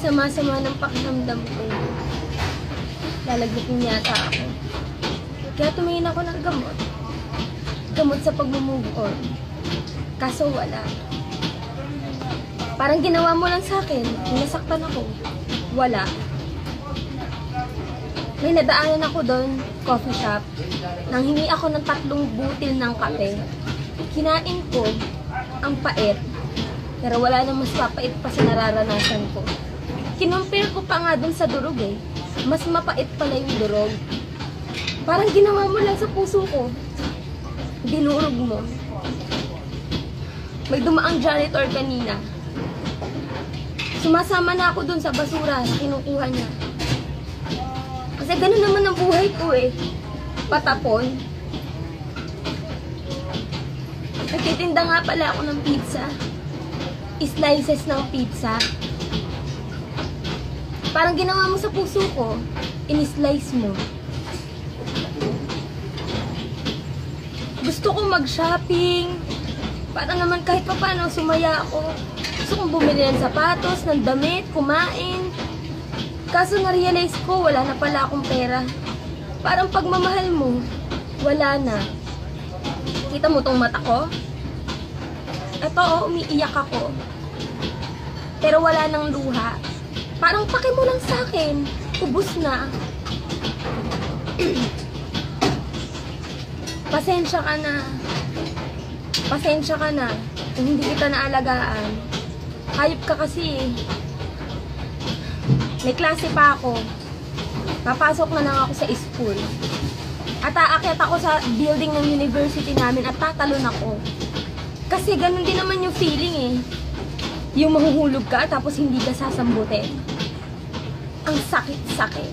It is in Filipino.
sama-sama ng pakiramdam ko. Lalagnatin yata ako. Kaya tumingin ako ng gamot. Gamot sa pag-move on. Kaso wala. Parang ginawa mo lang sa akin. Nasaktan ako. Wala. May nadaanan ako doon, coffee shop. Nang hingi ako ng 3 butil ng kape. Kinain ko ang pait. Pero wala nang mas papait pa sa nararanasan ko. Kinumpir ko pa nga doon sa durog eh. Mas mapait pala yung durog. Parang ginawa mo lang sa puso ko. Dinurog mo. May dumaang janitor kanina. Sumasama na ako dun sa basura na kinukuha niya. Kasi ganun naman ang buhay ko eh. Patapon. Nagtitinda nga pala ako ng pizza. Slices ng pizza. Parang ginawa mo sa puso ko, in-slice mo. Gusto ko mag-shopping. Para naman kahit pa paano sumaya ako. Gusto kong bumili ng sapatos, ng damit, kumain. Kaso na-realize ko, wala na pala akong pera. Parang pagmamahal mo, wala na. Kita mo tong mata ko? Eto, umiiyak ako. Pero wala nang luha. Parang pake mo lang sa akin. Ubus na. Pasensya ka na. Pasensya ka na. Kung hindi kita naalagaan. Hayop ka kasi eh. May klase pa ako. Papasok na lang ako sa school. At aakyat ako sa building ng university namin at tatalon ako. Kasi ganun din naman yung feeling eh. Yung mahuhulog ka tapos hindi ka sasambutin. Ang sakit-sakit.